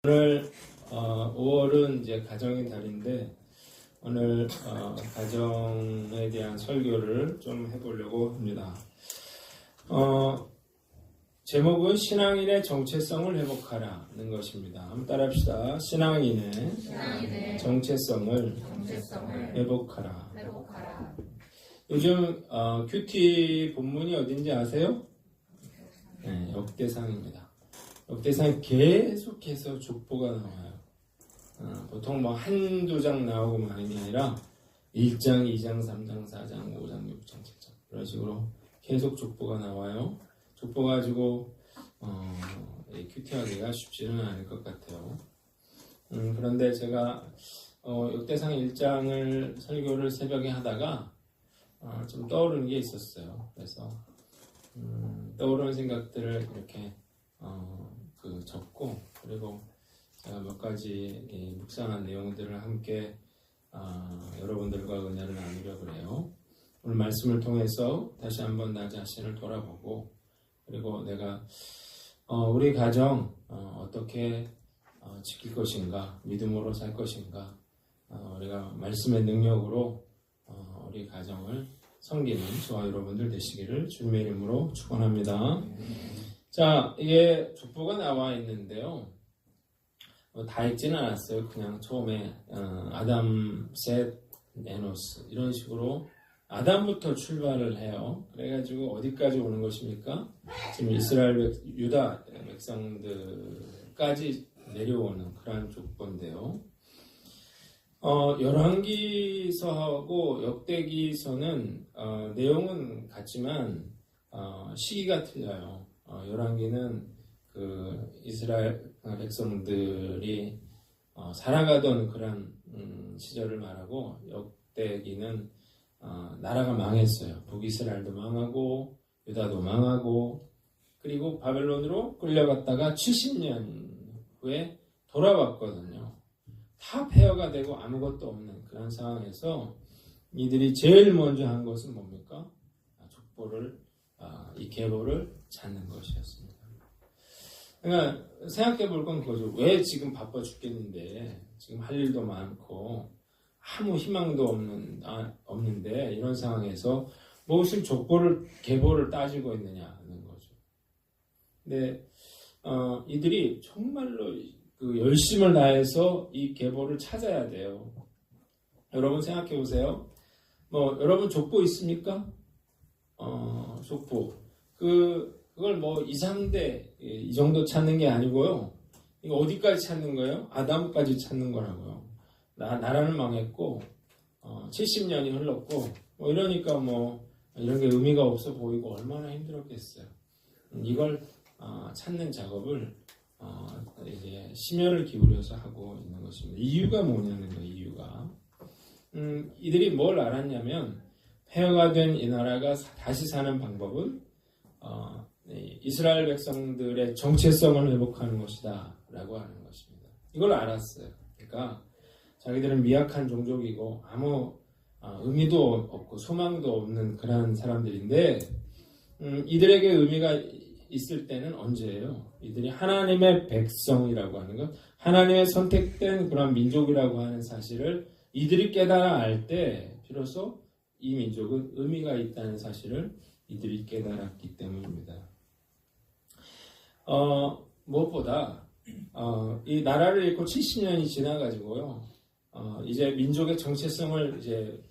오늘 5월은 이제 가정의 달인데 오늘 가정에 대한 설교를 좀 해보려고 합니다. 제목은 신앙인의 정체성을 회복하라는 것입니다. 한번 따라합시다. 신앙인의 정체성을 회복하라. 요즘 큐티 본문이 어딘지 아세요? 네, 역대상입니다. 역대상에 계속해서 족보가 나와요. 보통 뭐 한두 장 나오고 마는 게 아니라 1장, 2장, 3장, 4장, 5장, 6장, 7장 그런 식으로 계속 족보가 나와요. 족보 가지고 큐티하기가 쉽지는 않을 것 같아요. 그런데 제가 역대상 1장을 설교를 새벽에 하다가 좀 떠오르는 게 있었어요. 그래서 떠오르는 생각들을 이렇게 적고, 그리고 제가 몇 가지 묵상한 내용들을 함께 여러분들과 은혜를 나누려고 해요. 오늘 말씀을 통해서 다시 한번 나 자신을 돌아보고, 그리고 내가 우리 가정 어떻게 지킬 것인가, 믿음으로 살 것인가, 우리가 말씀의 능력으로 우리 가정을 섬기는 저와 여러분들 되시기를 주님의 이름으로 축원합니다. 자, 이게 족보가 나와 있는데요. 다 읽지는 않았어요. 그냥 처음에 아담, 셋, 에노스 이런 식으로 아담부터 출발을 해요. 그래가지고 어디까지 오는 것입니까? 지금 이스라엘 유다 백성들까지 내려오는 그런 족보인데요. 열왕기서하고 역대기서는 내용은 같지만 시기가 틀려요. 열왕기는 그 이스라엘 백성들이 살아가던 그런 시절을 말하고, 역대기는 나라가 망했어요. 북이스라엘도 망하고 유다도 망하고, 그리고 바벨론으로 끌려갔다가 70년 후에 돌아왔거든요. 다 폐허가 되고 아무것도 없는 그런 상황에서 이들이 제일 먼저 한 것은 뭡니까? 족보를, 이 계보를 찾는 것이었습니다. 그러니까 생각해 볼 건 그거죠. 왜 지금 바빠 죽겠는데, 지금 할 일도 많고 아무 희망도 없는데 이런 상황에서 무엇을 족보를, 계보를 따지고 있느냐는 거죠. 근데 이들이 정말로 그 열심을 다해서 이 계보를 찾아야 돼요. 여러분 생각해 보세요. 여러분 족보 있습니까? 족보. 그걸 2, 3대 이 정도 찾는 게 아니고요. 이거 어디까지 찾는 거예요? 아담까지 찾는 거라고요. 나라는 망했고 70년이 흘렀고 이러니까 이런 게 의미가 없어 보이고 얼마나 힘들었겠어요. 이걸 찾는 작업을 이제 심혈을 기울여서 하고 있는 것입니다. 이유가 뭐냐는 거예요. 이유가 이들이 뭘 알았냐면, 폐허가 된 이 나라가 다시 사는 방법은 이스라엘 백성들의 정체성을 회복하는 것이다 라고 하는 것입니다. 이걸 알았어요. 그러니까 자기들은 미약한 종족이고 아무 의미도 없고 소망도 없는 그런 사람들인데, 이들에게 의미가 있을 때는 언제예요? 이들이 하나님의 백성이라고 하는 것, 하나님의 선택된 그런 민족이라고 하는 사실을 이들이 깨달아 알 때 비로소 이 민족은 의미가 있다는 사실을 이들이 깨달았기 때문입니다. 무엇보다 이 나라를 잃고 70년이 지나가지고요, 이제 민족의 정체성을 이제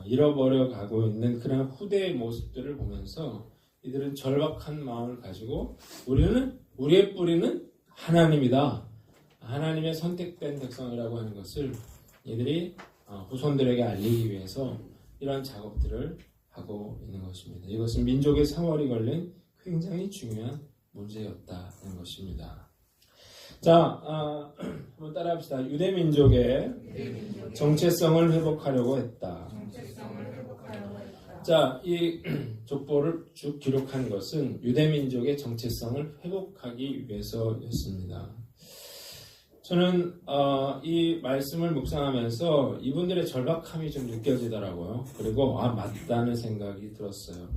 잃어버려 가고 있는 그런 후대의 모습들을 보면서 이들은 절박한 마음을 가지고, 우리의 뿌리는 하나님이다, 하나님의 선택된 백성이라고 하는 것을 이들이 후손들에게 알리기 위해서 이런 작업들을 하고 있는 것입니다. 이것은 민족의 상월이 걸린 굉장히 중요한 문제였다는 것입니다. 자, 한번 따라합시다. 유대민족의 정체성을 회복하려고 했다. 자, 이 족보를 쭉 기록한 것은 유대민족의 정체성을 회복하기 위해서였습니다. 저는 이 말씀을 묵상하면서 이분들의 절박함이 좀 느껴지더라고요. 그리고 맞다는 생각이 들었어요.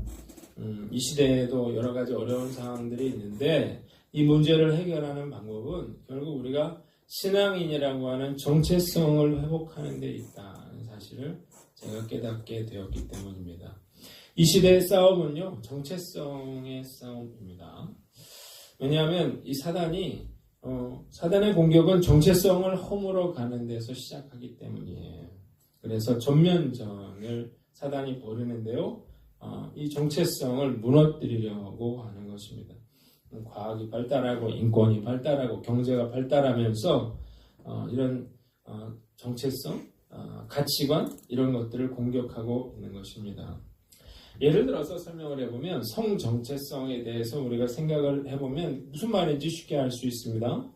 이 시대에도 여러 가지 어려운 상황들이 있는데 이 문제를 해결하는 방법은 결국 우리가 신앙인이라고 하는 정체성을 회복하는 데 있다는 사실을 제가 깨닫게 되었기 때문입니다. 이 시대의 싸움은요, 정체성의 싸움입니다. 왜냐하면 이 사단의 공격은 정체성을 허물어 가는 데서 시작하기 때문이에요. 그래서 전면전을 사단이 벌이는데요, 이 정체성을 무너뜨리려고 하는 것입니다. 과학이 발달하고 인권이 발달하고 경제가 발달하면서 이런 정체성, 가치관 이런 것들을 공격하고 있는 것입니다. 예를 들어서 설명을 해보면 성정체성에 대해서 우리가 생각을 해보면 무슨 말인지 쉽게 알 수 있습니다.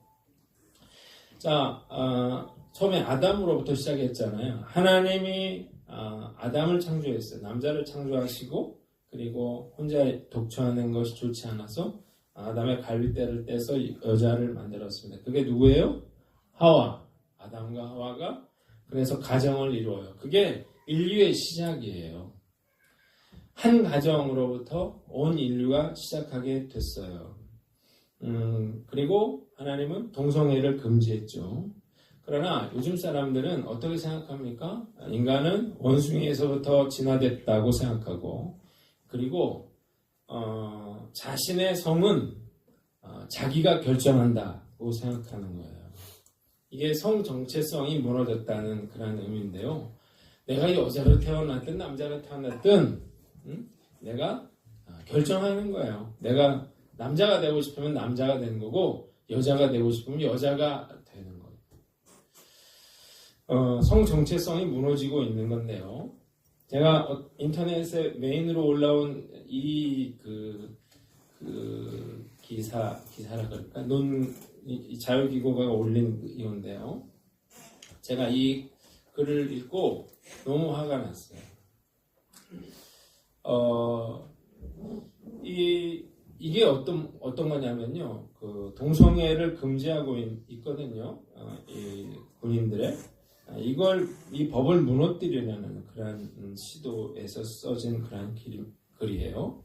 자, 처음에 아담으로부터 시작했잖아요. 하나님이 아담을 창조했어요. 남자를 창조하시고 그리고 혼자 독처하는 것이 좋지 않아서 아담의 갈빗대를 떼서 여자를 만들었습니다. 그게 누구예요? 하와. 아담과 하와가 그래서 가정을 이루어요. 그게 인류의 시작이에요. 한 가정으로부터 온 인류가 시작하게 됐어요. 그리고 하나님은 동성애를 금지했죠. 그러나 요즘 사람들은 어떻게 생각합니까? 인간은 원숭이에서부터 진화됐다고 생각하고, 그리고 자신의 성은 자기가 결정한다고 생각하는 거예요. 이게 성 정체성이 무너졌다는 그런 의미인데요. 내가 여자로 태어났든 남자로 태어났든 내가 결정하는 거예요. 내가 남자가 되고 싶으면 남자가 되는 거고 여자가 되고 싶으면 여자가 되는 거예요. 성 정체성이 무너지고 있는 건데요. 제가 인터넷에 메인으로 올라온 이 기사라 그럴까? 이 자유기구가 올린 이건데요. 제가 이 글을 읽고 너무 화가 났어요. 이게 어떤 거냐면요. 그 동성애를 금지하고 있거든요. 이 군인들의. 이 법을 무너뜨리려는 그런 시도에서 써진 그런 글이에요.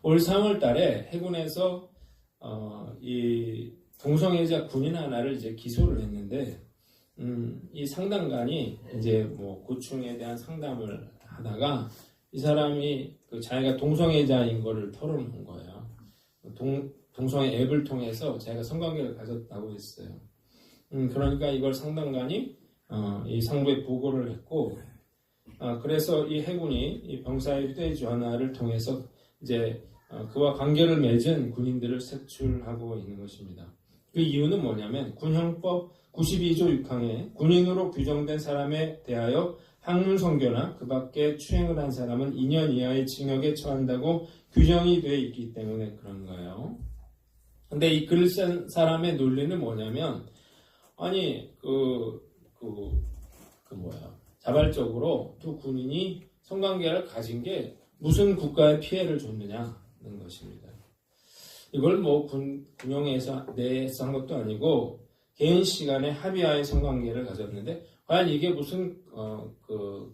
올 3월 달에 해군에서 이 동성애자 군인 하나를 이제 기소를 했는데, 이 상담관이 이제 뭐 고충에 대한 상담을 하다가 이 사람이 자기가 동성애자인 거를 털어놓은 거예요. 동성애 앱을 통해서 자기가 성관계를 가졌다고 했어요. 그러니까 이걸 상담관이 이 상부에 보고를 했고, 그래서 이 해군이 이 병사의 휴대 전화를 통해서 이제 그와 관계를 맺은 군인들을 색출하고 있는 것입니다. 그 이유는 뭐냐면 군형법 92조 6항에 군인으로 규정된 사람에 대하여 학문성교나 그 밖에 추행을 한 사람은 2년 이하의 징역에 처한다고 규정이 되어 있기 때문에 그런 거예요. 근데 이 글을 쓴 사람의 논리는 뭐냐면, 아니 자발적으로 두 군인이 성관계를 가진 게 무슨 국가에 피해를 줬느냐는 것입니다. 이걸 뭐 군용에서 내에서 한 것도 아니고 개인 시간에 합의하에 성관계를 가졌는데 과연 이게 무슨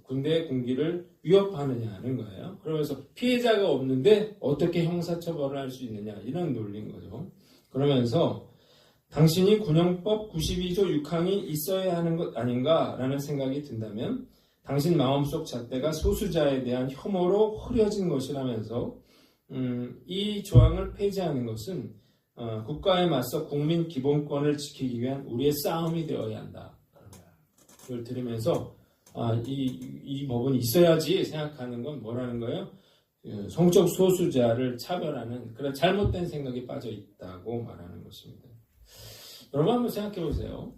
군대의 군기를 위협하느냐는 거예요. 그러면서 피해자가 없는데 어떻게 형사처벌을 할 수 있느냐, 이런 논리인 거죠. 그러면서 당신이 군형법 92조 6항이 있어야 하는 것 아닌가라는 생각이 든다면 당신 마음속 잣대가 소수자에 대한 혐오로 흐려진 것이라면서 이 조항을 폐지하는 것은 국가에 맞서 국민 기본권을 지키기 위한 우리의 싸움이 되어야 한다. 그걸 들으면서 이 법은 있어야지 생각하는 건 뭐라는 거예요? 성적 소수자를 차별하는 그런 잘못된 생각이 빠져 있다고 말하는 것입니다. 여러분 한번 생각해 보세요.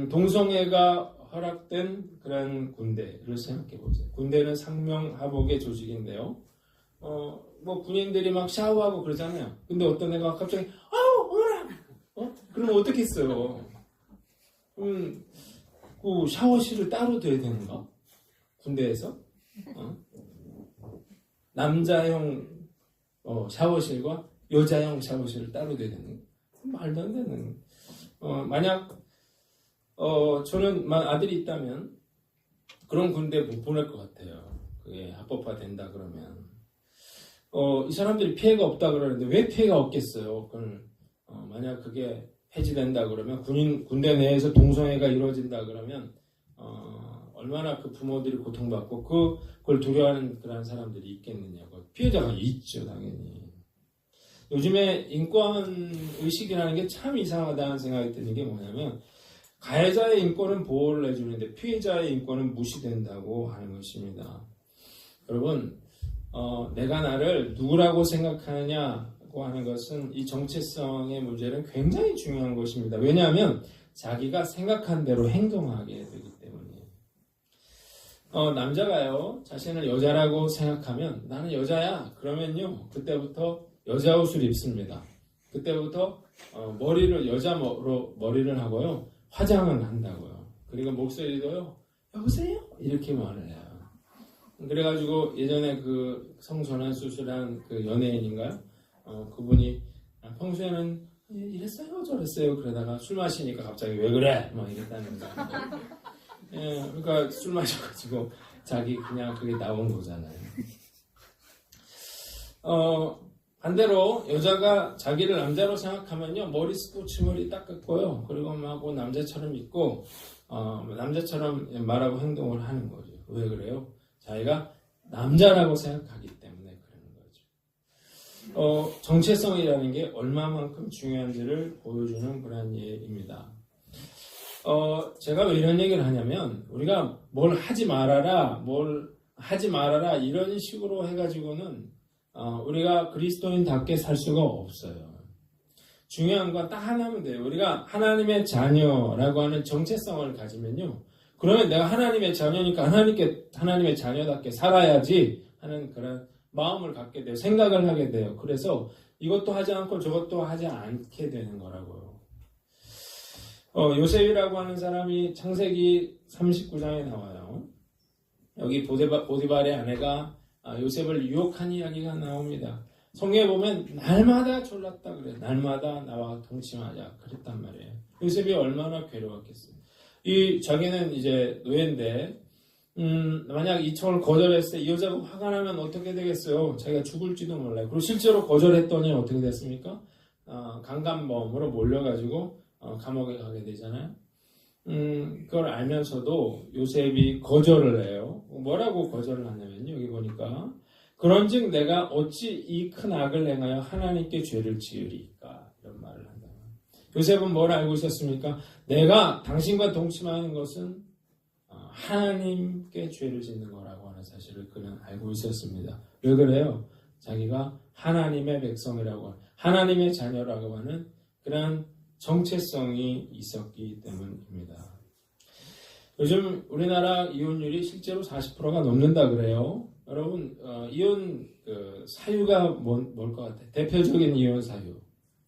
동성애가 허락된 그런 군대를 생각해 보세요. 군대는 상명하복의 조직인데요. 뭐 군인들이 막 샤워하고 그러잖아요. 근데 어떤 애가 갑자기 어라! 그러면 어떻겠어요? 그 샤워실을 따로 둬야 되는가? 군대에서? 남자용 샤워실과 여자용 샤워실을 따로 둬야 되는 거? 말도 안 되는. 만약 저는 아들이 있다면 그런 군대 못 보낼 것 같아요. 그게 합법화 된다 그러면. 이 사람들이 피해가 없다 그러는데 왜 피해가 없겠어요? 그걸 만약 그게 해지된다 그러면 군대 내에서 동성애가 이루어진다 그러면 얼마나 그 부모들이 고통받고 그걸 두려워하는 그런 사람들이 있겠느냐고. 피해자가 있죠, 당연히. 요즘에 인권 의식이라는 게 참 이상하다는 생각이 드는 게 뭐냐면 가해자의 인권은 보호를 해주는데 피해자의 인권은 무시된다고 하는 것입니다. 여러분, 내가 나를 누구라고 생각하느냐고 하는 것은 이 정체성의 문제는 굉장히 중요한 것입니다. 왜냐하면 자기가 생각한 대로 행동하게 되기 때문에. 남자가요, 자신을 여자라고 생각하면 나는 여자야. 그러면요, 그때부터 여자 옷을 입습니다. 그때부터 여자로 머리를 하고요, 화장을 한다고요. 그리고 목소리도요, 여보세요? 이렇게 말을 해요. 그래가지고 예전에 그 성전환 수술한 그 연예인인가요? 그분이 평소에는 이랬어요 저랬어요 그러다가 술 마시니까 갑자기 왜 그래? 막 이랬다는 거예요. 예, 그러니까 술 마셔가지고 자기 그냥 그게 나온 거잖아요. 반대로 여자가 자기를 남자로 생각하면요, 머리 스포츠머리 딱 깎고요, 그리고 막 뭐 남자처럼 입고 남자처럼 말하고 행동을 하는 거죠. 왜 그래요? 자기가 남자라고 생각하기 때문에 그러는 거죠. 정체성이라는 게 얼마만큼 중요한지를 보여주는 그런 예입니다. 제가 왜 이런 얘기를 하냐면, 우리가 뭘 하지 말아라 이런 식으로 해가지고는 우리가 그리스도인답게 살 수가 없어요. 중요한 건 딱 하나면 돼요. 우리가 하나님의 자녀라고 하는 정체성을 가지면요, 그러면 내가 하나님의 자녀니까 하나님의 자녀답게 살아야지 하는 그런 마음을 갖게 돼요. 생각을 하게 돼요. 그래서 이것도 하지 않고 저것도 하지 않게 되는 거라고요. 요셉이라고 하는 사람이 창세기 39장에 나와요. 여기 보디발의 아내가 요셉을 유혹한 이야기가 나옵니다. 성경에 보면 날마다 졸랐다 그래요. 날마다 나와 동침하자 그랬단 말이에요. 요셉이 얼마나 괴로웠겠어요. 자기는 이제 노예인데, 만약 이 청을 거절했을 때 이 여자가 화가 나면 어떻게 되겠어요? 자기가 죽을지도 몰라요. 그리고 실제로 거절했더니 어떻게 됐습니까? 강간범으로 몰려가지고 감옥에 가게 되잖아요. 그걸 알면서도 요셉이 거절을 해요. 뭐라고 거절을 하냐면요, 여기 보니까 그런즉 내가 어찌 이 큰 악을 행하여 하나님께 죄를 지으리까, 이런 말을 한다. 요셉은 뭘 알고 있었습니까? 내가 당신과 동침하는 것은 하나님께 죄를 짓는 거라고 하는 사실을 그는 알고 있었습니다. 왜 그래요? 자기가 하나님의 백성이라고, 하나님의 자녀라고 하는 그런 정체성이 있었기 때문입니다. 요즘 우리나라 이혼율이 실제로 40%가 넘는다 그래요. 여러분, 이혼 사유가 뭘 것 같아요? 대표적인 이혼 사유,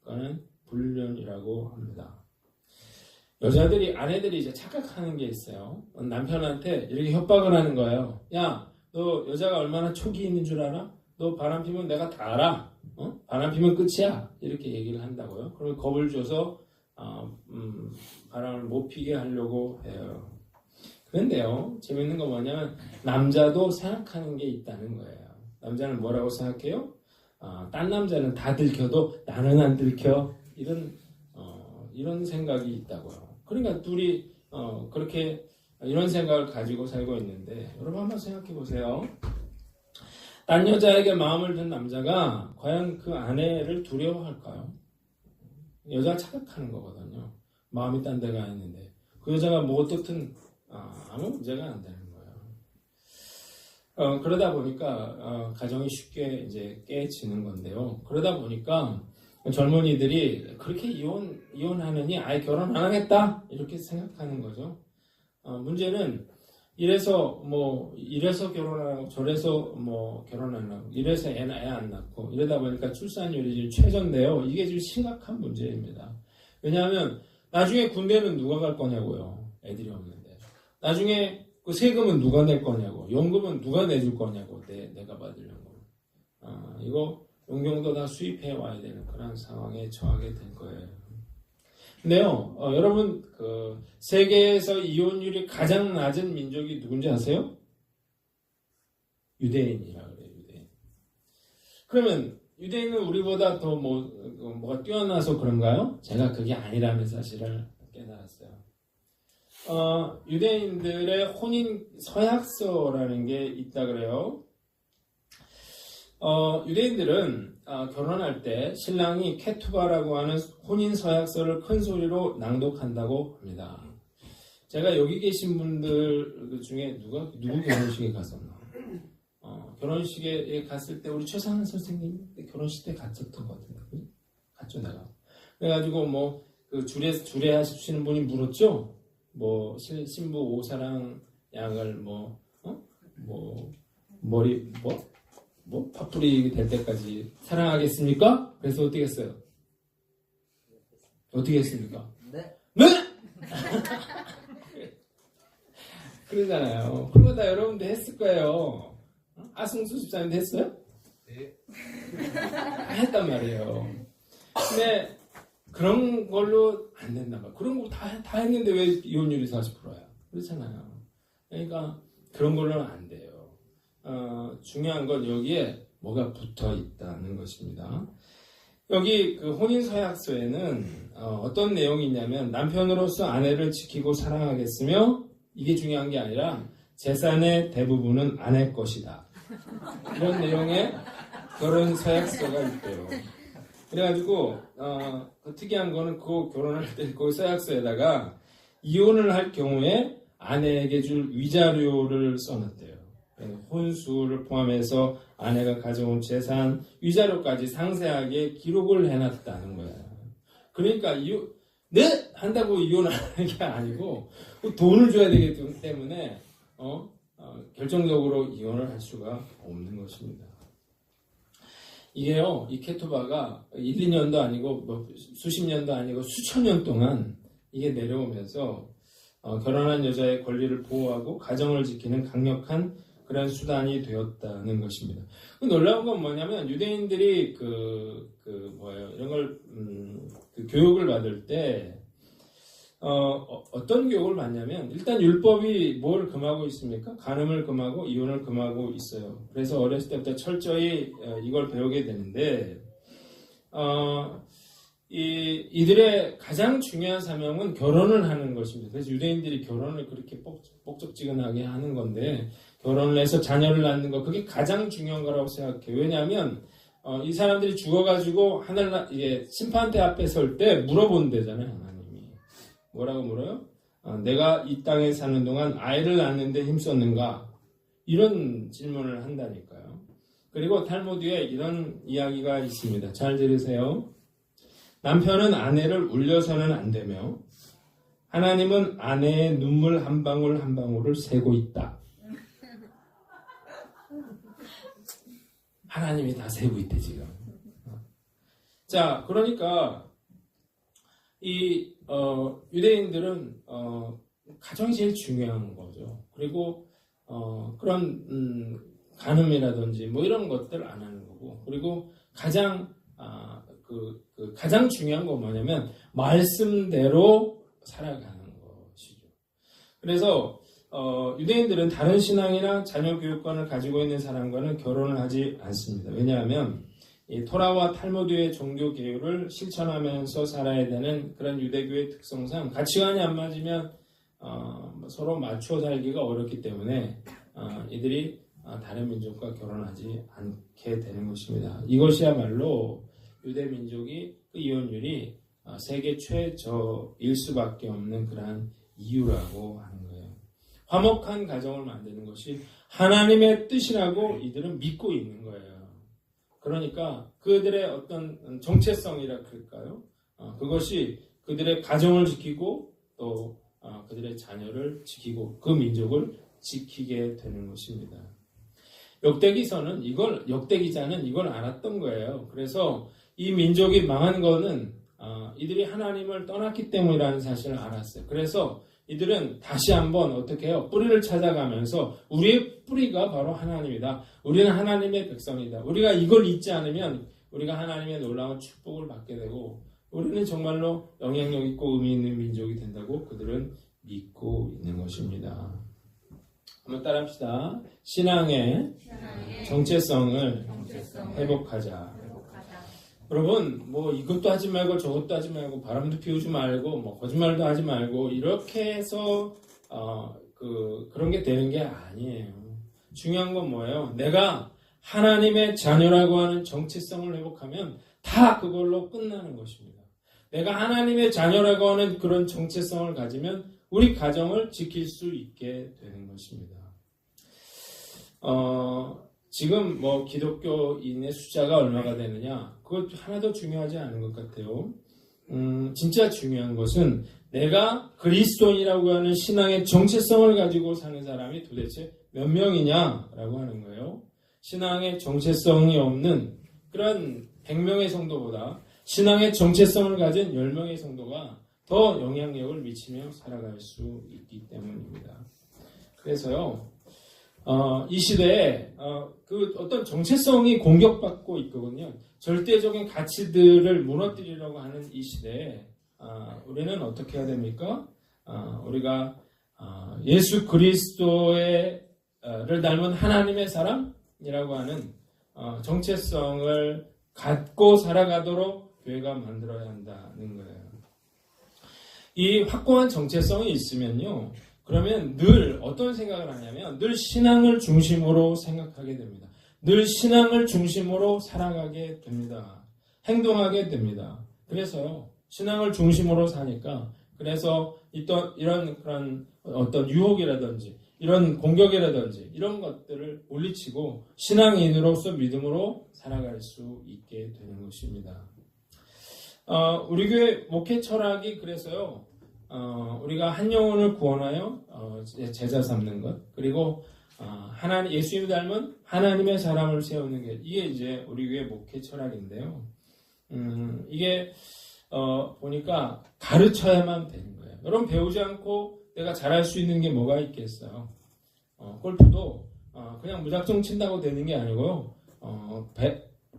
그거는 불륜이라고 합니다. 아내들이 이제 착각하는 게 있어요. 남편한테 이렇게 협박을 하는 거예요. 야, 너 여자가 얼마나 촉이 있는 줄 알아? 너 바람 피면 내가 다 알아. 바람 피면 끝이야. 이렇게 얘기를 한다고요. 그리고 겁을 줘서 바람을 못 피게 하려고 해요. 그런데요, 재밌는 건 뭐냐면 남자도 생각하는 게 있다는 거예요. 남자는 뭐라고 생각해요? 딴 남자는 다 들켜도 나는 안 들켜. 이런 생각이 있다고요. 그러니까 둘이 그렇게 이런 생각을 가지고 살고 있는데, 여러분 한번 생각해 보세요. 딴 여자에게 마음을 든 남자가 과연 그 아내를 두려워할까요? 여자가 착각하는 거거든요. 마음이 딴 데가 있는데 그 여자가 뭐 어떻든 아무 문제가 안 되는 거예요. 그러다 보니까 가정이 쉽게 이제 깨지는 건데요. 그러다 보니까 젊은이들이 그렇게 이혼하느니 아예 결혼 안 하겠다 이렇게 생각하는 거죠. 문제는 이래서 결혼하고 저래서 결혼 안 하고 이래서 애 안 낳고 이러다 보니까 출산율이 지금 최저인데요. 이게 지금 심각한 문제입니다. 왜냐하면 나중에 군대는 누가 갈 거냐고요. 애들이 없는데. 나중에 그 세금은 누가 낼 거냐고. 연금은 누가 내줄 거냐고. 내가 받으려고. 이거 용병도 다 수입해 와야 되는 그런 상황에 처하게 될 거예요. 근데요, 여러분, 세계에서 이혼율이 가장 낮은 민족이 누군지 아세요? 유대인이라 그래요, 유대인. 그러면 유대인은 우리보다 더 뭐가 뛰어나서 그런가요? 제가 그게 아니라는 사실을 깨달았어요. 유대인들의 혼인 서약서라는 게 있다 그래요. 유대인들은 결혼할 때 신랑이 케투바라고 하는 혼인 서약서를 큰 소리로 낭독한다고 합니다. 제가 여기 계신 분들 중에 누구 결혼식에 갔었나? 결혼식에 갔을 때 우리 최상한 선생님 결혼식 때 갔었던 것 같은데, 갔죠 내가. 그래가지고 그 주례 하시는 분이 물었죠. 신부 오사랑 양을 머리 파뿌리 될 때까지 사랑하겠습니까? 그래서 어떻게 했어요? 어떻게 했습니까? 네. 네! 그러잖아요. 그거 다 여러분들 했을 거예요. 아승수 집사님도 했어요? 네. 다 했단 말이에요. 근데 그런 걸로 안 된단 말이에요. 그런 거 다 했는데 왜 이혼율이 40%야? 그렇잖아요. 그러니까 그런 걸로는 안 돼요. 중요한 건 여기에 뭐가 붙어 있다는 것입니다. 여기 그 혼인서약서에는 어떤 내용이 있냐면 남편으로서 아내를 지키고 사랑하겠으며, 이게 중요한 게 아니라 재산의 대부분은 아내 것이다. 이런 내용의 결혼서약서가 있대요. 그래가지고 특이한 거는 그 결혼할 때 그 서약서에다가 이혼을 할 경우에 아내에게 줄 위자료를 써놨대요. 혼수를 포함해서 아내가 가져온 재산, 위자료까지 상세하게 기록을 해놨다는 거예요. 그러니까 네! 한다고 이혼하는 게 아니고 돈을 줘야 되기 때문에 결정적으로 이혼을 할 수가 없는 것입니다. 이게요, 이 케투바가 1, 2년도 아니고 수십 년도 아니고 수천 년 동안 이게 내려오면서 결혼한 여자의 권리를 보호하고 가정을 지키는 강력한 그런 수단이 되었다는 것입니다. 놀라운 건 뭐냐면 유대인들이 이런 걸 그 교육을 받을 때 어떤 교육을 받냐면, 일단 율법이 뭘 금하고 있습니까? 간음을 금하고 이혼을 금하고 있어요. 그래서 어렸을 때부터 철저히 이걸 배우게 되는데, 이들의 가장 중요한 사명은 결혼을 하는 것입니다. 그래서 유대인들이 결혼을 그렇게 뻑적지근하게 하는 건데, 결혼을 해서 자녀를 낳는 거, 그게 가장 중요한 거라고 생각해요. 왜냐하면 이 사람들이 죽어가지고 심판대 앞에 설 때 물어본대잖아요. 하나님이 뭐라고 물어요? 내가 이 땅에 사는 동안 아이를 낳는데 힘썼는가? 이런 질문을 한다니까요. 그리고 탈무드에 이런 이야기가 있습니다. 잘 들으세요. 남편은 아내를 울려서는 안 되며 하나님은 아내의 눈물 한 방울 한 방울을 세고 있다. 하나님이 다 세고 있대 지금. 자, 그러니까 이 유대인들은 가정이 제일 중요한 거죠. 그리고 그런 간음이라든지 이런 것들 안 하는 거고, 그리고 가장 가장 중요한 건 뭐냐면 말씀대로 살아가는 것이죠. 그래서 유대인들은 다른 신앙이나 자녀 교육관을 가지고 있는 사람과는 결혼을 하지 않습니다. 왜냐하면 이 토라와 탈무드의 종교 계율을 실천하면서 살아야 되는 그런 유대교의 특성상 가치관이 안 맞으면 서로 맞춰 살기가 어렵기 때문에 이들이 다른 민족과 결혼하지 않게 되는 것입니다. 이것이야말로 유대 민족이 그 이혼율이 세계 최저일 수밖에 없는 그러한 이유라고 하는 거예요. 화목한 가정을 만드는 것이 하나님의 뜻이라고 이들은 믿고 있는 거예요. 그러니까 그들의 어떤 정체성이라 그럴까요? 그것이 그들의 가정을 지키고 또 그들의 자녀를 지키고 그 민족을 지키게 되는 것입니다. 역대기자는 이걸 알았던 거예요. 그래서 이 민족이 망한 거는 이들이 하나님을 떠났기 때문이라는 사실을 알았어요. 그래서 이들은 다시 한번 어떻게 해요? 뿌리를 찾아가면서 우리의 뿌리가 바로 하나님이다. 우리는 하나님의 백성이다. 우리가 이걸 잊지 않으면 우리가 하나님의 놀라운 축복을 받게 되고 우리는 정말로 영향력 있고 의미 있는 민족이 된다고 그들은 믿고 있는 것입니다. 한번 따라합시다. 신앙의 정체성을 회복하자. 여러분, 뭐 이것도 하지 말고 저것도 하지 말고 바람도 피우지 말고 뭐 거짓말도 하지 말고 이렇게 해서 그런 게 되는 게 아니에요. 중요한 건 뭐예요? 내가 하나님의 자녀라고 하는 정체성을 회복하면 다 그걸로 끝나는 것입니다. 내가 하나님의 자녀라고 하는 그런 정체성을 가지면 우리 가정을 지킬 수 있게 되는 것입니다. 지금 뭐 기독교인의 숫자가 얼마가 되느냐, 그것 하나도 중요하지 않은 것 같아요. 진짜 중요한 것은 내가 그리스도인이라고 하는 신앙의 정체성을 가지고 사는 사람이 도대체 몇 명이냐라고 하는 거예요. 신앙의 정체성이 없는 그런 100명의 성도보다 신앙의 정체성을 가진 10명의 성도가 더 영향력을 미치며 살아갈 수 있기 때문입니다. 그래서요, 이 시대에 그 어떤 정체성이 공격받고 있거든요. 절대적인 가치들을 무너뜨리려고 하는 이 시대에 우리는 어떻게 해야 됩니까? 우리가 예수 그리스도를 닮은 하나님의 사람이라고 하는 정체성을 갖고 살아가도록 교회가 만들어야 한다는 거예요. 이 확고한 정체성이 있으면요, 그러면 늘 어떤 생각을 하냐면 늘 신앙을 중심으로 생각하게 됩니다. 늘 신앙을 중심으로 살아가게 됩니다. 행동하게 됩니다. 그래서요, 신앙을 중심으로 사니까, 그래서 이런 그런 어떤 유혹이라든지 이런 공격이라든지 이런 것들을 물리치고 신앙인으로서 믿음으로 살아갈 수 있게 되는 것입니다. 우리 교회 목회 철학이 그래서요, 우리가 한 영혼을 구원하여 제자 삼는 것, 그리고 예수님 닮은 하나님의 사람을 세우는 게, 이게 이제 우리 교회 목회 철학인데요. 이게 보니까 가르쳐야만 되는 거예요. 여러분, 배우지 않고 내가 잘할 수 있는 게 뭐가 있겠어요? 골프도 그냥 무작정 친다고 되는 게 아니고요.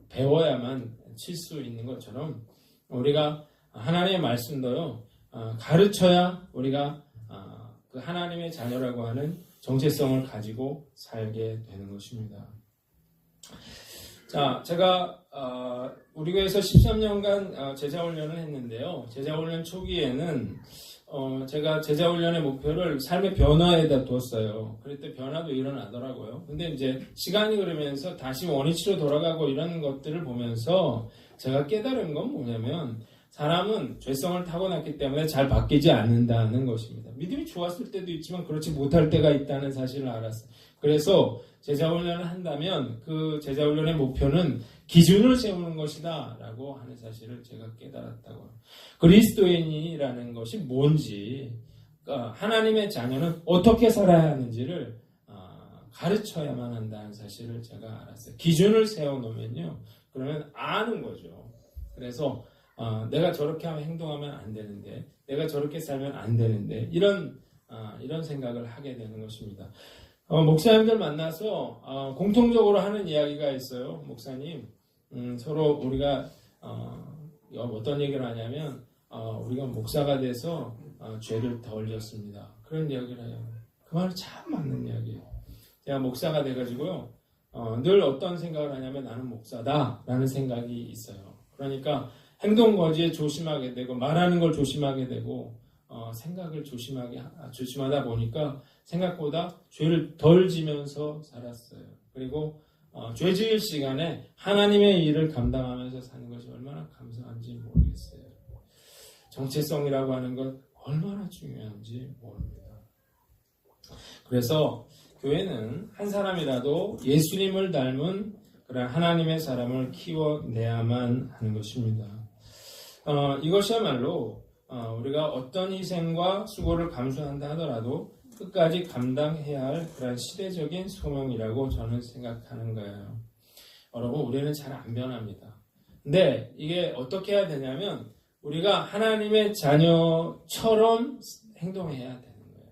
배워야만 칠 수 있는 것처럼 우리가 하나님의 말씀도요, 가르쳐야 우리가 그 하나님의 자녀라고 하는 정체성을 가지고 살게 되는 것입니다. 자, 제가 우리 교회에서 13년간 제자훈련을 했는데요. 제자훈련 초기에는 제가 제자훈련의 목표를 삶의 변화에다 두었어요. 그랬더니 변화도 일어나더라고요. 근데 이제 시간이 흐르면서 다시 원위치로 돌아가고 이런 것들을 보면서 제가 깨달은 건 뭐냐면, 사람은 죄성을 타고났기 때문에 잘 바뀌지 않는다는 것입니다. 믿음이 좋았을 때도 있지만 그렇지 못할 때가 있다는 사실을 알았어요. 그래서 제자훈련을 한다면 그 제자훈련의 목표는 기준을 세우는 것이다 라고 하는 사실을 제가 깨달았다고. 그리스도인이라는 것이 뭔지, 하나님의 자녀는 어떻게 살아야 하는지를 가르쳐야만 한다는 사실을 제가 알았어요. 기준을 세워놓으면요, 그러면 아는 거죠. 그래서 내가 저렇게 하면 행동하면 안 되는데, 내가 저렇게 살면 안 되는데, 이런 생각을 하게 되는 것입니다. 목사님들 만나서 공통적으로 하는 이야기가 있어요. 목사님, 서로 우리가 어떤 얘기를 하냐면, 우리가 목사가 돼서 죄를 덜 졌습니다. 그런 이야기를 해요. 그 말은 참 맞는 이야기예요. 제가 목사가 돼가지고요, 늘 어떤 생각을 하냐면 나는 목사다라는 생각이 있어요. 그러니까 행동 거지에 조심하게 되고, 말하는 걸 조심하게 되고, 생각을 조심하다 보니까 생각보다 죄를 덜 지면서 살았어요. 그리고 죄 지을 시간에 하나님의 일을 감당하면서 사는 것이 얼마나 감사한지 모르겠어요. 정체성이라고 하는 것 얼마나 중요한지 모릅니다. 그래서 교회는 한 사람이라도 예수님을 닮은 그런 하나님의 사람을 키워내야만 하는 것입니다. 이것이야말로 우리가 어떤 희생과 수고를 감수한다 하더라도 끝까지 감당해야 할 그런 시대적인 소명이라고 저는 생각하는 거예요. 여러분, 우리는 잘 안 변합니다. 근데 이게 어떻게 해야 되냐면, 우리가 하나님의 자녀처럼 행동해야 되는 거예요.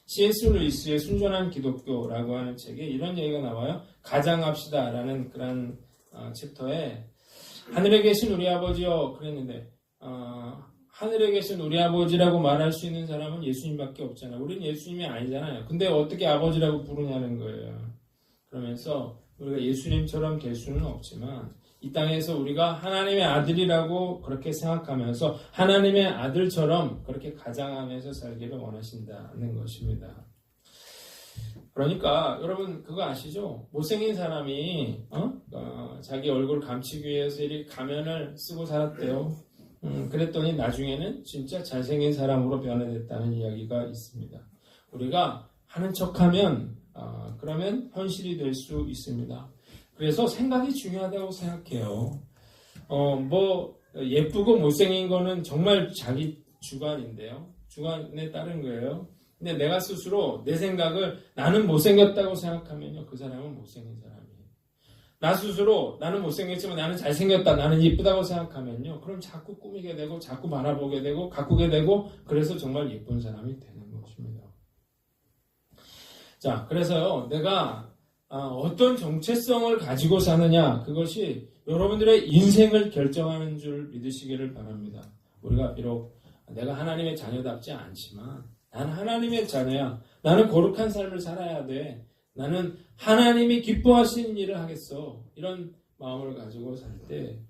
C.S. 루이스의 순전한 기독교라고 하는 책에 이런 얘기가 나와요. 가장합시다 라는 그런 챕터에, 하늘에 계신 우리 아버지요 그랬는데, 하늘에 계신 우리 아버지라고 말할 수 있는 사람은 예수님밖에 없잖아요. 우리는 예수님이 아니잖아요. 근데 어떻게 아버지라고 부르냐는 거예요. 그러면서 우리가 예수님처럼 될 수는 없지만 이 땅에서 우리가 하나님의 아들이라고 그렇게 생각하면서 하나님의 아들처럼 그렇게 가장하면서 살기를 원하신다는 것입니다. 그러니까 여러분 그거 아시죠? 못생긴 사람이 자기 얼굴 감추기 위해서 이렇게 가면을 쓰고 살았대요. 그랬더니 나중에는 진짜 잘생긴 사람으로 변해됐다는 이야기가 있습니다. 우리가 하는 척하면 그러면 현실이 될 수 있습니다. 그래서 생각이 중요하다고 생각해요. 예쁘고 못생긴 거는 정말 자기 주관인데요. 주관에 따른 거예요. 근데 내가 스스로 내 생각을 나는 못생겼다고 생각하면요. 그 사람은 못생긴 사람이에요. 나 스스로 나는 못생겼지만 나는 잘생겼다, 나는 예쁘다고 생각하면요. 그럼 자꾸 꾸미게 되고 자꾸 바라보게 되고 가꾸게 되고 그래서 정말 예쁜 사람이 되는 것입니다. 자, 그래서요. 내가 어떤 정체성을 가지고 사느냐 그것이 여러분들의 인생을 결정하는 줄 믿으시기를 바랍니다. 우리가 비록 내가 하나님의 자녀답지 않지만 나는 하나님의 자녀야. 나는 거룩한 삶을 살아야 돼. 나는 하나님이 기뻐하시는 일을 하겠어. 이런 마음을 가지고 살 때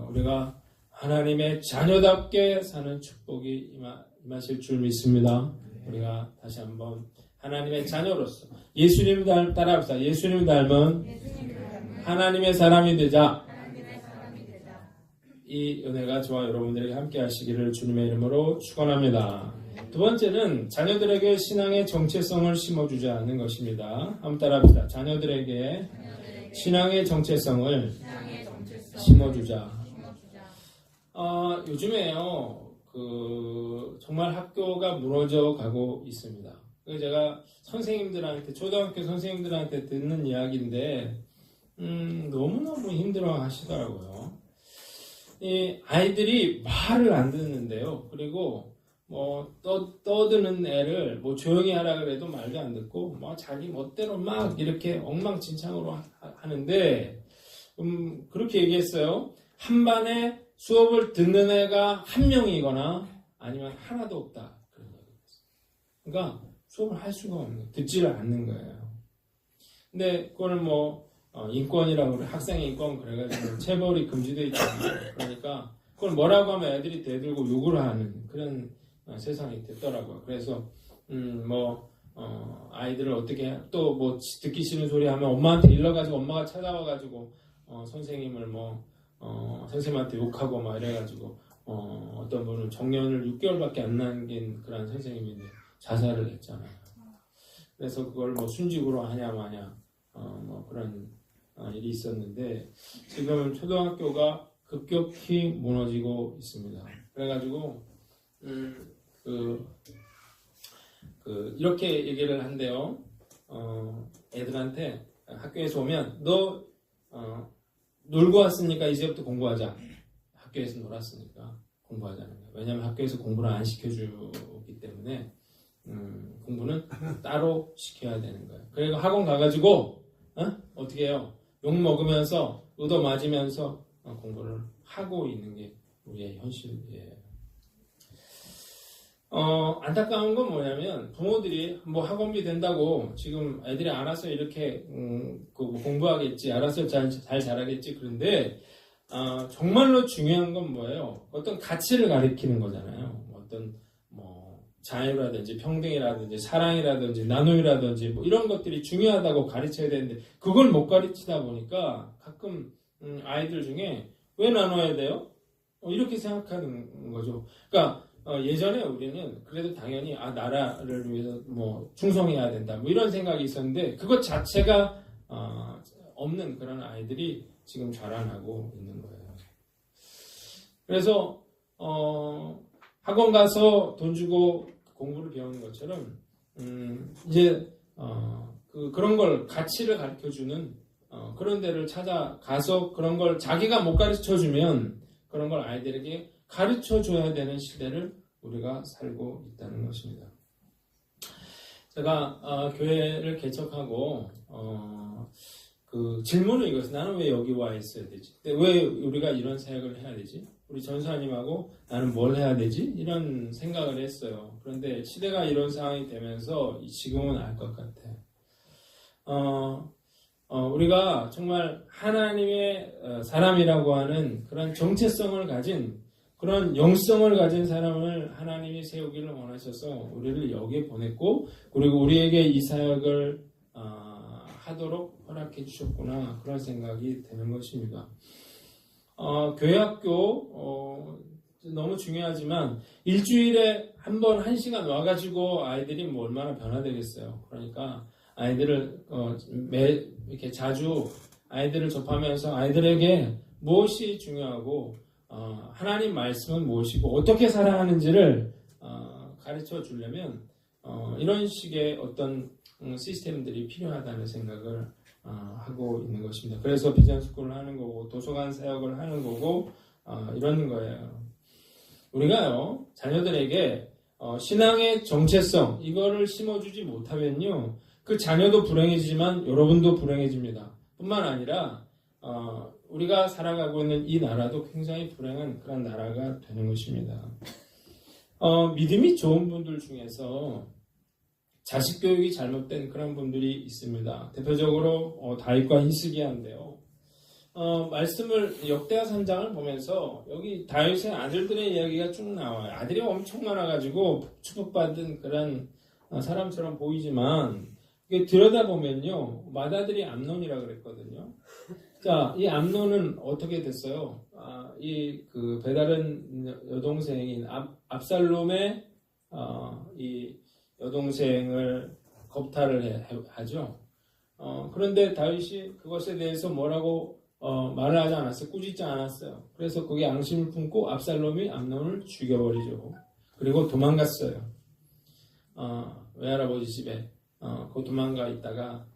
우리가 하나님의 자녀답게 사는 축복이 임하실 줄 믿습니다. 우리가 다시 한번 하나님의 자녀로서 예수님 따라합시다. 예수님 닮은 하나님의 사람이 되자. 이 은혜가 저와 여러분들에게 함께 하시기를 주님의 이름으로 축원합니다. 두 번째는 자녀들에게 신앙의 정체성을 심어주자는 것입니다. 한번 따라합시다. 자녀들에게 신앙의 정체성을 심어주자. 요즘에요, 정말 학교가 무너져 가고 있습니다. 제가 선생님들한테, 초등학교 선생님들한테 듣는 이야기인데, 너무너무 힘들어 하시더라고요. 이 아이들이 말을 안 듣는데요. 그리고 떠드는 애를 조용히 하라 그래도 말도 안 듣고 자기 멋대로 막 이렇게 엉망진창으로 하는데 그렇게 얘기했어요. 한 반에 수업을 듣는 애가 한 명이거나 아니면 하나도 없다. 그런 얘기였어요. 그러니까 수업을 할 수가 없는 거예요. 듣지를 않는 거예요. 근데 그거는 인권이라고 그래. 학생 인권 그래가지고 체벌이 금지되어 있잖아요. 그러니까 그걸 뭐라고 하면 애들이 대들고 욕을 하는 그런 세상이 됐더라고요. 그래서 아이들을 어떻게 또 듣기 싫은 소리 하면 엄마한테 일러가지고 엄마가 찾아와가지고 선생님을 선생님한테 욕하고 이래가지고 어떤 분은 정년을 6개월밖에 안 남긴 그런 선생님인데 자살을 했잖아요. 그래서 그걸 순직으로 하냐 마냐 그런 일이 있었는데 지금은 초등학교가 급격히 무너지고 있습니다. 그래가지고 이렇게 얘기를 한대요. 애들한테 학교에서 오면 너 놀고 왔으니까 이제부터 공부하자. 학교에서 놀았으니까 공부하자는 거예요. 왜냐하면 학교에서 공부를 안 시켜주기 때문에 공부는 따로 시켜야 되는 거예요. 그리고 학원 가가지고 어떻게 해요? 욕 먹으면서 얻어 맞으면서 공부를 하고 있는 게 우리의 현실이에요. 안타까운 건 뭐냐면 부모들이 학원비 된다고 지금 애들이 알아서 이렇게 공부하겠지, 알아서 잘 자라겠지. 그런데 정말로 중요한 건 뭐예요? 어떤 가치를 가리키는 거잖아요. 어떤 자유라든지 평등이라든지 사랑이라든지 나눔이라든지 이런 것들이 중요하다고 가르쳐야 되는데 그걸 못 가르치다 보니까 가끔 아이들 중에 왜 나눠야 돼요? 이렇게 생각하는 거죠. 그러니까 예전에 우리는 그래도 당연히 나라를 위해서 충성해야 된다 이런 생각이 있었는데 그것 자체가 없는 그런 아이들이 지금 자라나고 있는 거예요. 그래서 학원 가서 돈 주고 공부를 배우는 것처럼 이제 그런 걸 가치를 가르쳐주는 그런 데를 찾아가서 그런 걸 자기가 못 가르쳐주면 그런 걸 아이들에게 가르쳐줘야 되는 시대를 우리가 살고 있다는 것입니다. 제가 교회를 개척하고 질문은 이것은 나는 왜 여기 와 있어야 되지? 왜 우리가 이런 사역을 해야 되지? 우리 전사님하고 나는 뭘 해야 되지? 이런 생각을 했어요. 그런데 시대가 이런 상황이 되면서 지금은 알 것 같아요. 우리가 정말 하나님의 사람이라고 하는 그런 정체성을 가진 그런 영성을 가진 사람을 하나님이 세우기를 원하셔서 우리를 여기에 보냈고 그리고 우리에게 이 사역을 하도록 허락해 주셨구나 그런 생각이 되는 것입니다. 교회학교 너무 중요하지만 일주일에 한 번 1시간 와가지고 아이들이 뭐 얼마나 변화되겠어요. 그러니까 아이들을 이렇게 자주 아이들을 접하면서 아이들에게 무엇이 중요하고 하나님 말씀은 무엇이고 어떻게 살아야 하는지를 가르쳐 주려면 이런 식의 어떤 시스템들이 필요하다는 생각을 하고 있는 것입니다. 그래서 비전스쿨을 하는 거고 도서관 사역을 하는 거고 이런 거예요. 우리가요 자녀들에게 신앙의 정체성 이거를 심어주지 못하면요 그 자녀도 불행해지지만 여러분도 불행해집니다. 뿐만 아니라 우리가 살아가고 있는 이 나라도 굉장히 불행한 그런 나라가 되는 것입니다. 믿음이 좋은 분들 중에서 자식 교육이 잘못된 그런 분들이 있습니다. 대표적으로 다윗과 히스기야인데요. 말씀을 역대하 3장을 보면서 여기 다윗의 아들들의 이야기가 쭉 나와요. 아들이 엄청 많아가지고 축복받은 그런 사람처럼 보이지만 이게 들여다보면요 맏아들이 암논이라 그랬거든요. 자, 이 암논은 어떻게 됐어요? 이 그 배다른 여동생인 압살롬의 이 여동생을 겁탈을 하죠. 그런데 다윗이 그것에 대해서 뭐라고 말을 하지 않았어요. 꾸짖지 않았어요. 그래서 거기에 앙심을 품고 압살롬이 암논을 죽여버리죠. 그리고 도망갔어요. 외할아버지 집에 그 도망가 있다가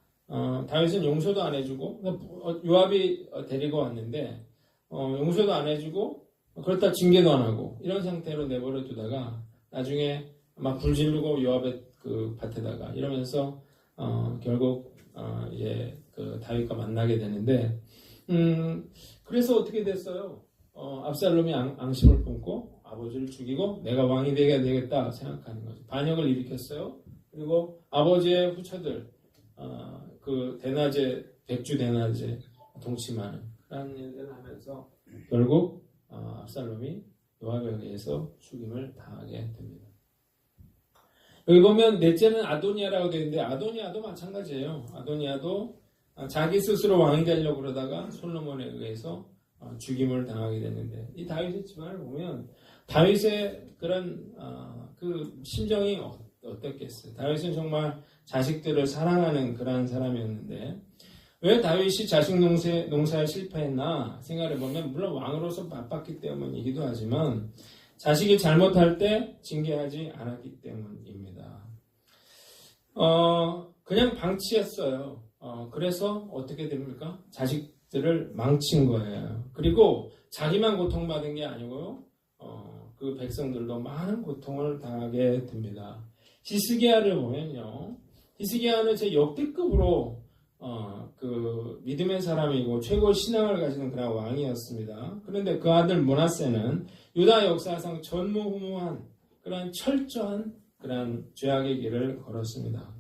다윗은 용서도 안 해주고 요압이 데리고 왔는데 용서도 안 해주고 그렇다 징계도 안 하고 이런 상태로 내버려 두다가 나중에 막 불지르고 요압의 그 밭에다가 이러면서 결국 이제 그 다윗과 만나게 되는데 그래서 어떻게 됐어요? 압살롬이 앙심을 품고 아버지를 죽이고 내가 왕이 되겠다 생각하는 거죠. 반역을 일으켰어요. 그리고 아버지의 후처들 그 대낮에 백주 대낮에 동침하는 그런 일들을 하면서 결국 압살롬이 요압에 의해서 죽임을 당하게 됩니다. 여기 보면 넷째는 아도니아라고 되어 있는데 아도니아도 마찬가지예요. 아도니아도 자기 스스로 왕이 되려고 그러다가 솔로몬에 의해서 죽임을 당하게 됐는데 이 다윗의 집안을 보면 다윗의 그런 그 심정이 어땠겠어요? 다윗은 정말 자식들을 사랑하는 그런 사람이었는데 왜 다윗이 자식 농사에 실패했나 생각해보면 물론 왕으로서 바빴기 때문이기도 하지만 자식이 잘못할 때 징계하지 않았기 때문입니다. 그냥 방치했어요. 그래서 어떻게 됩니까? 자식들을 망친 거예요. 그리고 자기만 고통받은 게 아니고요. 그 백성들도 많은 고통을 당하게 됩니다. 히스기야를 보면요. 히스기야는 제 역대급으로 그 믿음의 사람이고 최고의 신앙을 가지는 그런 왕이었습니다. 그런데 그 아들 므낫세는 유다 역사상 전무후무한 그런 철저한 그런 죄악의 길을 걸었습니다.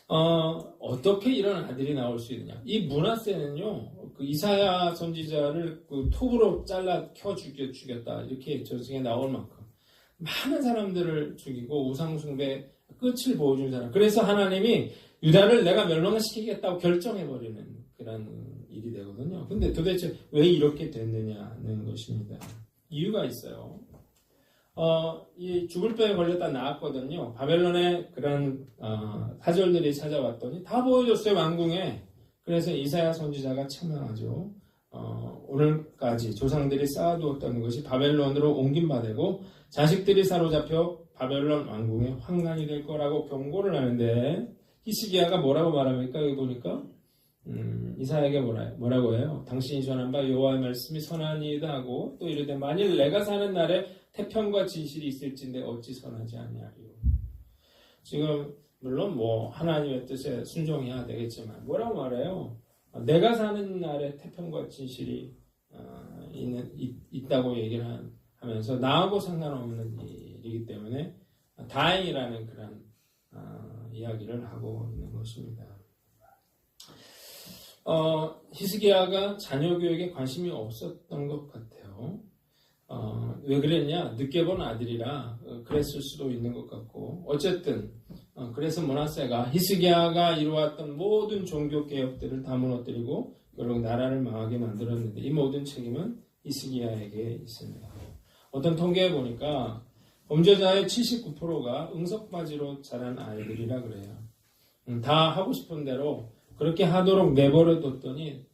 어떻게 이런 아들이 나올 수 있느냐? 이 므낫세는요, 그 이사야 선지자를 그 톱으로 잘라 죽였다 이렇게 전승에 나올 만큼 많은 사람들을 죽이고 우상숭배 끝을 보여준 사람. 그래서 하나님이 유다를 내가 멸망시키겠다고 결정해버리는 그런 일이 되거든요. 근데 도대체 왜 이렇게 됐느냐는 것입니다. 이유가 있어요. 이 죽을 병에 걸렸다 나았거든요. 바벨론의 그런 사절들이 찾아왔더니 다 보여줬어요, 왕궁에. 그래서 이사야 선지자가 책망하죠. 오늘까지 조상들이 쌓아두었던 것이 바벨론으로 옮김 되고 자식들이 사로잡혀 바벨론 왕궁의 환관이 될 거라고 경고를 하는데 히스기야가 뭐라고 말합니까? 여기 보니까 이사야에게 뭐라고 해요? 당신이 전한 바 여호와의 말씀이 선하니이다 하고 또 이르되 만일 내가 사는 날에 태평과 진실이 있을진데 어찌 선하지 아니하리요. 지금 물론 뭐 하나님의 뜻에 순종해야 되겠지만 뭐라고 말해요? 내가 사는 날에 태평과 진실이 있다고 얘기를 하면서 나하고 상관없는 일이기 때문에 다행이라는 그런 이야기를 하고 있는 것입니다. 히스기야가 자녀 교육에 관심이 없었던 것 같아요. 왜 그랬냐? 늦게 본 아들이라 그랬을 수도 있는 것 같고, 어쨌든 그래서 므낫세가 히스기야가 이루었던 모든 종교 개혁들을 다 무너뜨리고 결국 나라를 망하게 만들었는데, 이 모든 책임은 히스기야에게 있습니다. 어떤 통계에 보니까 범죄자의 79%가 응석바지로 자란 아이들이라 그래요. 다 하고 싶은 대로 그렇게 하도록 내버려 뒀더니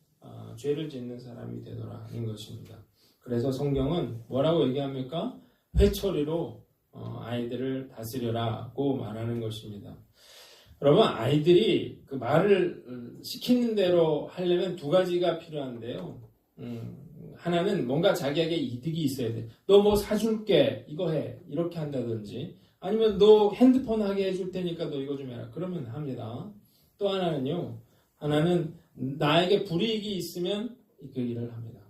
죄를 짓는 사람이 되더라 하는 것입니다. 그래서 성경은 뭐라고 얘기합니까? 회초리로 아이들을 다스려라고 말하는 것입니다. 여러분, 아이들이 그 말을 시키는 대로 하려면 두 가지가 필요한데요. 하나는 뭔가 자기에게 이득이 있어야 돼. 너 뭐 사줄게, 이거 해, 이렇게 한다든지, 아니면 너 핸드폰 하게 해줄 테니까 너 이거 좀 해라, 그러면 합니다. 또 하나는요, 하나는 나에게 불이익이 있으면 그 일을 합니다.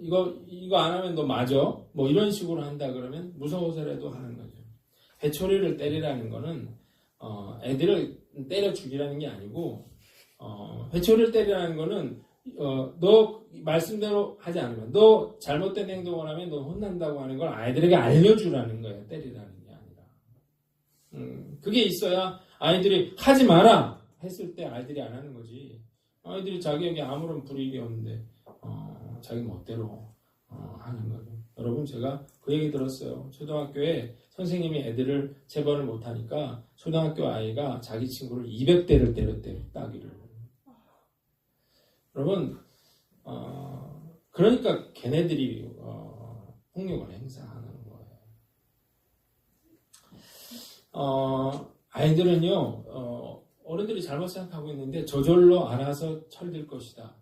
이거 안 하면 너 맞아, 뭐 이런 식으로 한다 그러면 무서워서라도 하는 거죠. 회초리를 때리라는 거는 애들을 때려 죽이라는 게 아니고, 회초리를 때리라는 거는 너 말씀대로 하지 않으면, 너 잘못된 행동을 하면 너 혼난다고 하는 걸 아이들에게 알려주라는 거예요. 때리라는 게 아니라. 그게 있어야 아이들이 하지 마라 했을 때 아이들이 안 하는 거지. 아이들이 자기에게 아무런 불이익이 없는데 자기 멋대로 하는 거죠. 여러분, 제가 그 얘기 들었어요. 초등학교에 선생님이 애들을 체벌을 못하니까 초등학교 아이가 자기 친구를 200대를 때렸대요. 따귀를. 여러분, 그러니까 걔네들이 폭력을 행사하는 거예요. 아이들은요, 어른들이 잘못 생각하고 있는데 저절로 알아서 철들 것이다.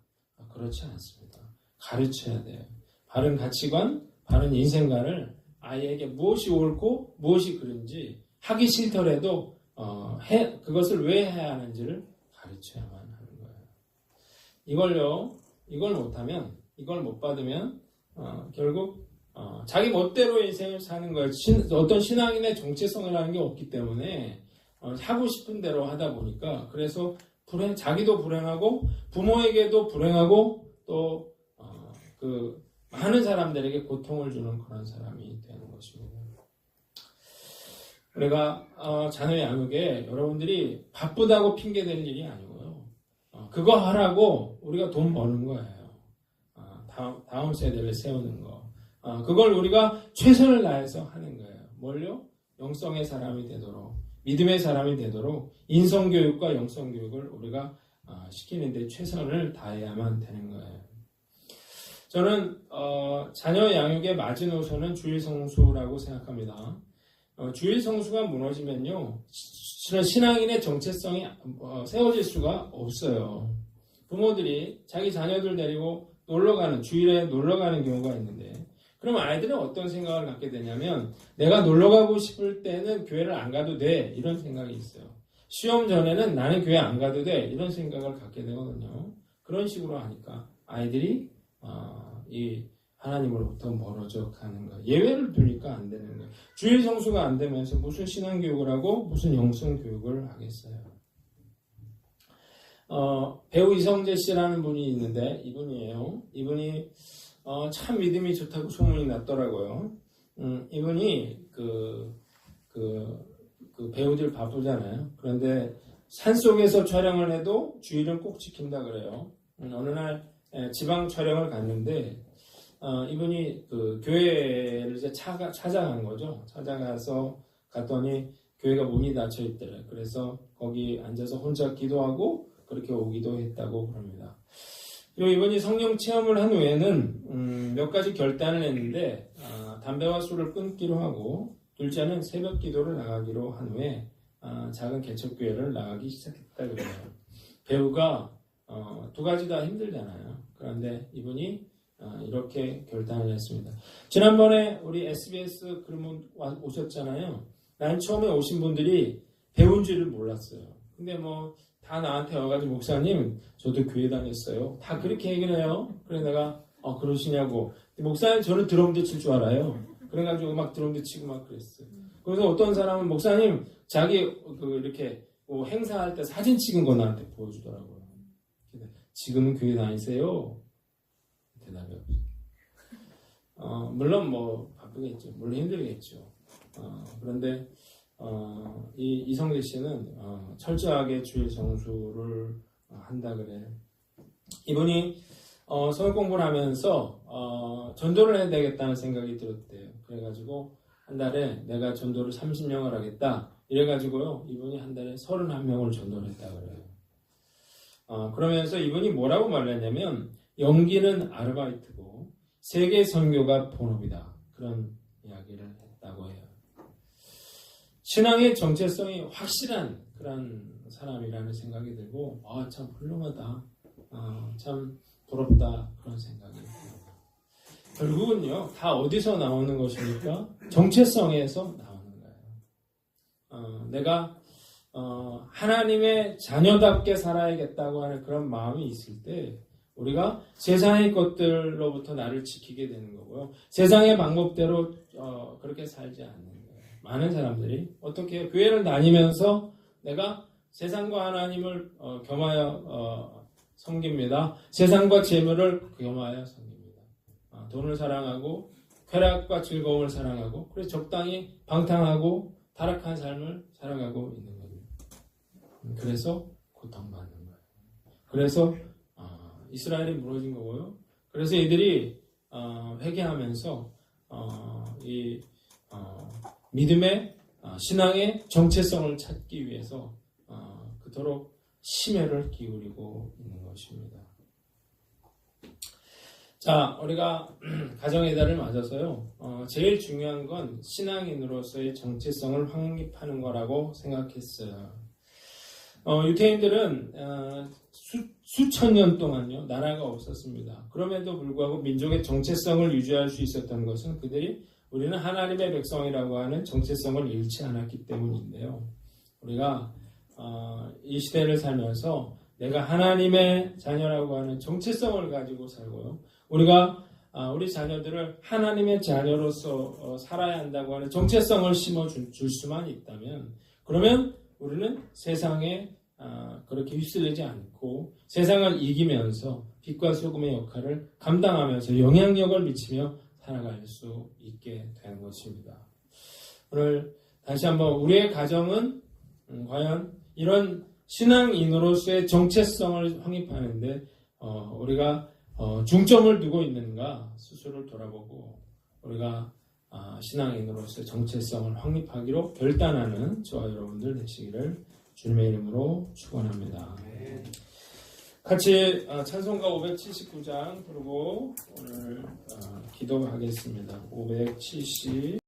그렇지 않습니다. 가르쳐야 돼요. 바른 가치관, 바른 인생관을 아이에게 무엇이 옳고 무엇이 그른지, 하기 싫더라도 그것을 왜 해야 하는지를 가르쳐야만 하는 거예요. 이걸 못하면, 이걸 못 받으면 결국 자기 멋대로 인생을 사는 거예요. 어떤 신앙인의 정체성이라는 게 없기 때문에 하고 싶은 대로 하다 보니까, 그래서 자기도 불행하고 부모에게도 불행하고 또 그 많은 사람들에게 고통을 주는 그런 사람이 되는 것입니다. 우리가 자녀 양육에 여러분들이 바쁘다고 핑계대는 일이 아니고요. 그거 하라고 우리가 돈 버는 거예요. 다음 세대를 세우는 거. 그걸 우리가 최선을 다해서 하는 거예요. 뭘요? 영성의 사람이 되도록, 믿음의 사람이 되도록 인성교육과 영성교육을 우리가 시키는데 최선을 다해야만 되는 거예요. 저는 자녀 양육의 마지노선은 주일성수라고 생각합니다. 주일성수가 무너지면요, 신앙인의 정체성이 세워질 수가 없어요. 부모들이 자기 자녀들 데리고 주일에 놀러가는 경우가 있는데, 그러면 아이들은 어떤 생각을 갖게 되냐면, 내가 놀러가고 싶을 때는 교회를 안 가도 돼, 이런 생각이 있어요. 시험 전에는 나는 교회 안 가도 돼, 이런 생각을 갖게 되거든요. 그런 식으로 하니까 아이들이 이 하나님으로부터 멀어져 가는 거예요. 예외를 두니까 안 되는 거예요. 주일 성수가 안 되면서 무슨 신앙교육을 하고 무슨 영성교육을 하겠어요. 배우 이성재 씨라는 분이 있는데, 이분이 참 믿음이 좋다고 소문이 났더라고요. 이분이 그 배우들 바쁘잖아요. 그런데 산속에서 촬영을 해도 주일은 꼭 지킨다 그래요. 어느 날 지방 촬영을 갔는데, 이분이 그 교회를 이제 찾아간 거죠. 찾아가서 갔더니 교회가 문이 닫혀 있더래요. 그래서 거기 앉아서 혼자 기도하고 그렇게 오기도 했다고 그럽니다. 그리고 이분이 성령 체험을 한 후에는 몇 가지 결단을 했는데, 담배와 술을 끊기로 하고, 둘째는 새벽 기도를 나가기로 한 후에 작은 개척교회를 나가기 시작했다 그래요. 배우가 두 가지 다 힘들잖아요. 그런데 이분이 이렇게 결단을 했습니다. 지난번에 우리 SBS 그러면 오셨잖아요. 난 처음에 오신 분들이 배운 줄을 몰랐어요. 근데 다 나한테 와가지고, 목사님 저도 교회 다녔어요, 다 그렇게 얘기를 해요. 그래서 내가 그러시냐고. 목사님 저는 드럼도 칠 줄 알아요. 그래가지고 막 드럼도 치고 막 그랬어요. 그래서 어떤 사람은 목사님 자기 이렇게 행사할 때 사진 찍은 거 나한테 보여주더라고요. 지금은 교회 다니세요? 대답이 없어요. 물론 뭐 바쁘겠죠. 물론 힘들겠죠. 그런데 이성재 씨는 철저하게 주일 정수를 한다 그래요. 이분이 성경 공부를 하면서 전도를 해야 되겠다는 생각이 들었대요. 그래가지고 한 달에 내가 전도를 30명을 하겠다. 이래가지고요, 이분이 한 달에 31명을 전도를 했다 그래요. 그러면서 이분이 뭐라고 말했냐면, 연기는 아르바이트고 세계 선교가 본업이다. 그런 이야기를 했다고 해요. 신앙의 정체성이 확실한 그런 사람이라는 생각이 들고, 참 훌륭하다. 참 부럽다. 그런 생각이 듭니다. 결국은요, 다 어디서 나오는 것입니까? 정체성에서 나오는 거예요. 내가 하나님의 자녀답게 살아야겠다고 하는 그런 마음이 있을 때 우리가 세상의 것들로부터 나를 지키게 되는 거고요. 세상의 방법대로 그렇게 살지 않는 거예요. 많은 사람들이 어떻게 해요? 교회를 다니면서 내가 세상과 하나님을 겸하여 섬깁니다. 세상과 재물을 겸하여 섬깁니다. 돈을 사랑하고 쾌락과 즐거움을 사랑하고 그래서 적당히 방탕하고 타락한 삶을 살아가고 있는 겁니다. 그래서 고통받는 거예요. 그래서 이스라엘이 무너진 거고요. 그래서 이들이 회개하면서 이 믿음의 신앙의 정체성을 찾기 위해서 그토록 심혈을 기울이고 있는 것입니다. 자, 우리가 가정의 달을 맞아서요. 제일 중요한 건 신앙인으로서의 정체성을 확립하는 거라고 생각했어요. 유태인들은 수천 년 동안요 나라가 없었습니다. 그럼에도 불구하고 민족의 정체성을 유지할 수 있었던 것은 그들이 우리는 하나님의 백성이라고 하는 정체성을 잃지 않았기 때문인데요. 우리가 이 시대를 살면서 내가 하나님의 자녀라고 하는 정체성을 가지고 살고요. 우리가 우리 자녀들을 하나님의 자녀로서 살아야 한다고 하는 정체성을 심어줄 수만 있다면 그러면 우리는 세상에 그렇게 휩쓸리지 않고 세상을 이기면서 빛과 소금의 역할을 감당하면서 영향력을 미치며 살아갈 수 있게 되는 것입니다. 오늘 다시 한번 우리의 가정은 과연 이런 신앙인으로서의 정체성을 확립하는데 우리가 중점을 두고 있는가 스스로를 돌아보고 우리가 신앙인으로서의 정체성을 확립하기로 결단하는 저와 여러분들 되시기를 주님의 이름으로 축원합니다. 같이 찬송가 579장 부르고 오늘 기도하겠습니다. 570